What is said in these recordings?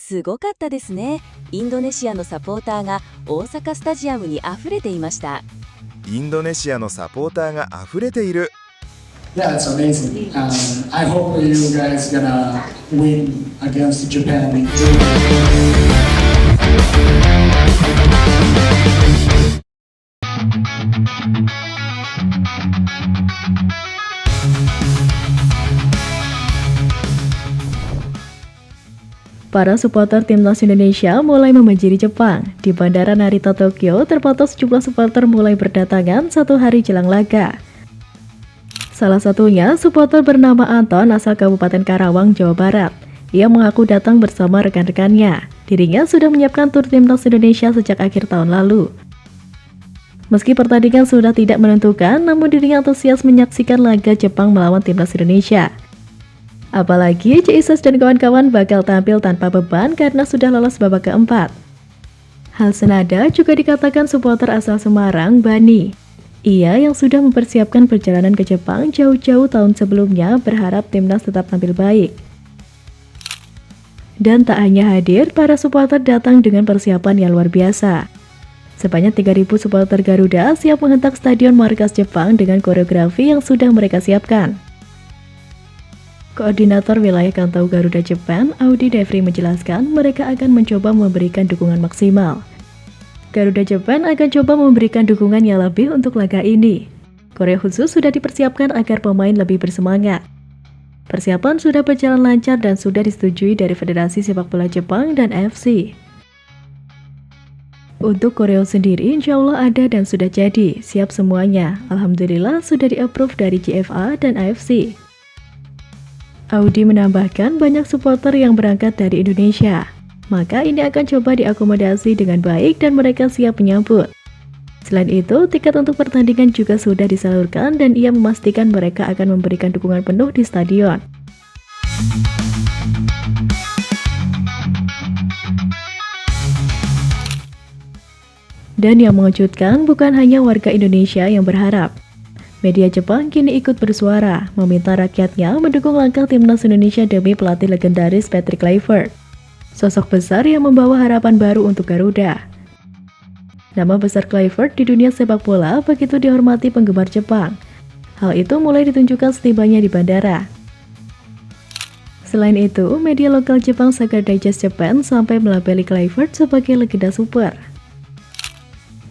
すごかったですね。インドネシアのサポーターが大阪スタジアムに溢れていました。インドネシアのサポーターが溢れている。Yeah, it's amazing. I hope you guys gonna win against Japan. Para supporter timnas Indonesia mulai membanjiri Jepang. Di Bandara Narita, Tokyo, terpantau sejumlah supporter mulai berdatangan satu hari jelang laga. Salah satunya supporter bernama Anton asal Kabupaten Karawang, Jawa Barat. Ia mengaku datang bersama rekan-rekannya. Dirinya sudah menyiapkan tur timnas Indonesia sejak akhir tahun lalu. Meski pertandingan sudah tidak menentukan, namun dirinya antusias menyaksikan laga Jepang melawan timnas Indonesia. Apalagi Jesus dan kawan-kawan bakal tampil tanpa beban karena sudah lolos babak keempat. Hal senada juga dikatakan supporter asal Semarang, Bani. Ia yang sudah mempersiapkan perjalanan ke Jepang jauh-jauh tahun sebelumnya berharap timnas tetap tampil baik. Dan tak hanya hadir, para supporter datang dengan persiapan yang luar biasa. Sebanyak 3.000 supporter Garuda siap menghentak stadion markas Jepang dengan koreografi yang sudah mereka siapkan. Koordinator Wilayah Kantau Garuda Jepang, Audi Devri menjelaskan mereka akan mencoba memberikan dukungan maksimal. Garuda Jepang akan coba memberikan dukungan yang lebih untuk laga ini. Koreo khusus sudah dipersiapkan agar pemain lebih bersemangat. Persiapan sudah berjalan lancar dan sudah disetujui dari Federasi Sepak Bola Jepang dan AFC. Untuk koreo sendiri insya Allah ada dan sudah jadi, siap semuanya. Alhamdulillah sudah di-approve dari JFA dan AFC. Audi menambahkan banyak supporter yang berangkat dari Indonesia, maka ini akan coba diakomodasi dengan baik dan mereka siap menyambut. Selain itu, tiket untuk pertandingan juga sudah disalurkan dan ia memastikan mereka akan memberikan dukungan penuh di stadion. Dan yang mengejutkan bukan hanya warga Indonesia yang berharap. Media Jepang kini ikut bersuara, meminta rakyatnya mendukung langkah timnas Indonesia demi pelatih legendaris Patrick Kluivert. Sosok besar yang membawa harapan baru untuk Garuda. Nama besar Kluivert di dunia sepak bola begitu dihormati penggemar Jepang. Hal itu mulai ditunjukkan setibanya di bandara. Selain itu, media lokal Jepang Soccer Digest Japan sampai melabeli Kluivert sebagai legenda super.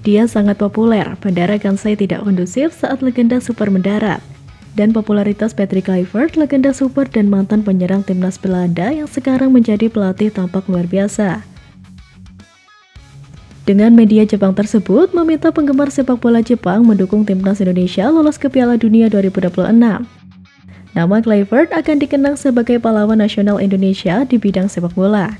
Dia sangat populer, bandara Kansai tidak kondusif saat legenda super mendarat. Dan popularitas Patrick Kluivert, legenda super dan mantan penyerang timnas Belanda yang sekarang menjadi pelatih tampak luar biasa. Dengan media Jepang tersebut meminta penggemar sepak bola Jepang mendukung timnas Indonesia lolos ke Piala Dunia 2026. Nama Kluivert akan dikenang sebagai pahlawan nasional Indonesia di bidang sepak bola.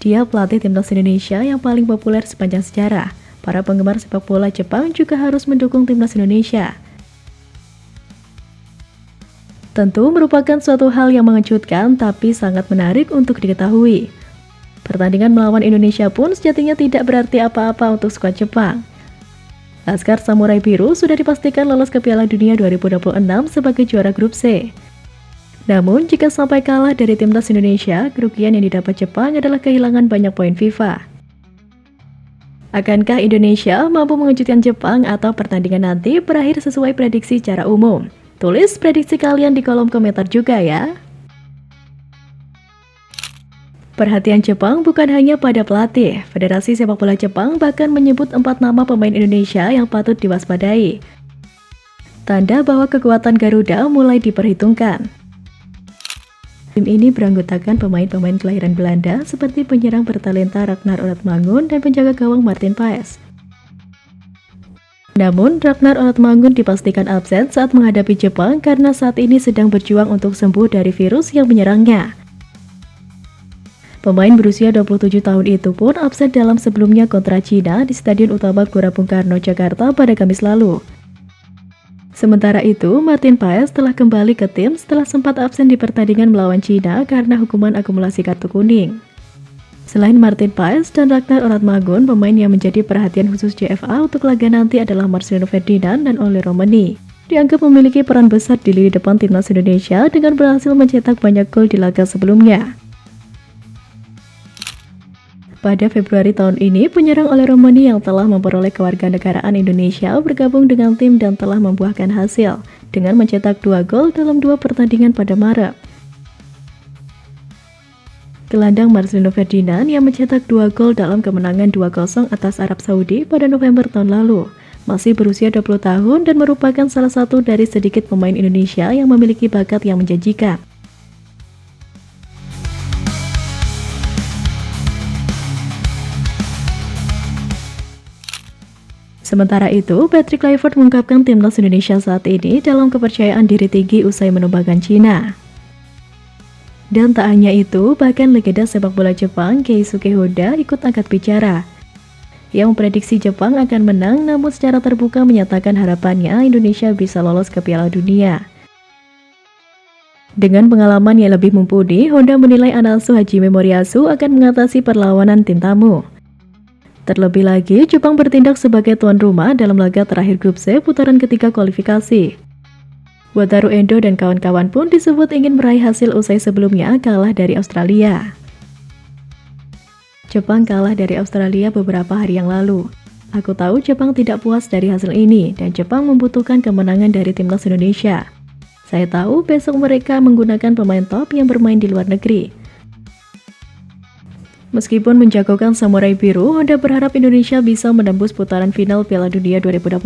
Dia pelatih timnas Indonesia yang paling populer sepanjang sejarah. Para penggemar sepak bola Jepang juga harus mendukung timnas Indonesia. Tentu merupakan suatu hal yang mengejutkan tapi sangat menarik untuk diketahui. Pertandingan melawan Indonesia pun sejatinya tidak berarti apa-apa untuk skuad Jepang. Laskar Samurai Biru sudah dipastikan lolos ke Piala Dunia 2026 sebagai juara grup C. Namun, jika sampai kalah dari timnas Indonesia, kerugian yang didapat Jepang adalah kehilangan banyak poin FIFA. Akankah Indonesia mampu mengejutkan Jepang atau pertandingan nanti berakhir sesuai prediksi secara umum? Tulis prediksi kalian di kolom komentar juga ya. Perhatian Jepang bukan hanya pada pelatih. Federasi Sepak Bola Jepang bahkan menyebut 4 nama pemain Indonesia yang patut diwaspadai. Tanda bahwa kekuatan Garuda mulai diperhitungkan. Tim ini beranggotakan pemain-pemain kelahiran Belanda seperti penyerang bertalenta Ragnar Oratmangun dan penjaga gawang Martin Paes. Namun, Ragnar Oratmangun dipastikan absen saat menghadapi Jepang karena saat ini sedang berjuang untuk sembuh dari virus yang menyerangnya. Pemain berusia 27 tahun itu pun absen dalam sebelumnya kontra Cina di Stadion Utama Gelora Bung Karno, Jakarta pada Kamis lalu. Sementara itu, Martin Paes telah kembali ke tim setelah sempat absen di pertandingan melawan Cina karena hukuman akumulasi kartu kuning. Selain Martin Paes dan Ragnar Oratmangun, pemain yang menjadi perhatian khusus JFA untuk laga nanti adalah Marcelino Ferdinand dan Oli Romani. Dianggap memiliki peran besar di lini depan timnas Indonesia dengan berhasil mencetak banyak gol di laga sebelumnya. Pada Februari tahun ini, penyerang Ole Romani yang telah memperoleh kewarganegaraan Indonesia bergabung dengan tim dan telah membuahkan hasil dengan mencetak 2 gol dalam 2 pertandingan pada Maret. Gelandang Marcelino Ferdinand yang mencetak 2 gol dalam kemenangan 2-0 atas Arab Saudi pada November tahun lalu, masih berusia 20 tahun dan merupakan salah satu dari sedikit pemain Indonesia yang memiliki bakat yang menjanjikan. Sementara itu, Patrick Kluivert mengungkapkan timnas Indonesia saat ini dalam kepercayaan diri tinggi usai menumbangkan Cina. Dan tak hanya itu, bahkan legenda sepak bola Jepang Keisuke Honda ikut angkat bicara. Ia memprediksi Jepang akan menang, namun secara terbuka menyatakan harapannya Indonesia bisa lolos ke Piala Dunia. Dengan pengalaman yang lebih mumpuni, Honda menilai Anasu Hajime Moriyasu akan mengatasi perlawanan tim tamu. Terlebih lagi, Jepang bertindak sebagai tuan rumah dalam laga terakhir grup C putaran ketiga kualifikasi. Wataru Endo dan kawan-kawan pun disebut ingin meraih hasil usai sebelumnya kalah dari Australia. Jepang kalah dari Australia beberapa hari yang lalu. Aku tahu Jepang tidak puas dari hasil ini dan Jepang membutuhkan kemenangan dari timnas Indonesia. Saya tahu besok mereka menggunakan pemain top yang bermain di luar negeri. Meskipun menjagokan Samurai Biru, Honda berharap Indonesia bisa menembus putaran final Piala Dunia 2026.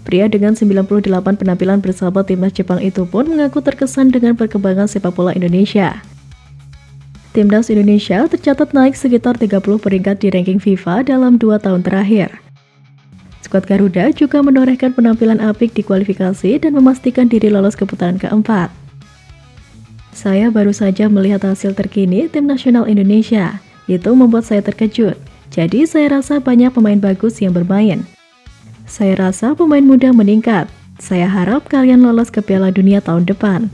Pria dengan 98 penampilan bersama timnas Jepang itu pun mengaku terkesan dengan perkembangan sepak bola Indonesia. Timnas Indonesia tercatat naik sekitar 30 peringkat di ranking FIFA dalam 2 tahun terakhir. Skuad Garuda juga menorehkan penampilan apik di kualifikasi dan memastikan diri lolos ke putaran keempat. Saya baru saja melihat hasil terkini tim nasional Indonesia. Itu membuat saya terkejut. Jadi saya rasa banyak pemain bagus yang bermain. Saya rasa pemain muda meningkat. Saya harap kalian lolos ke Piala Dunia tahun depan.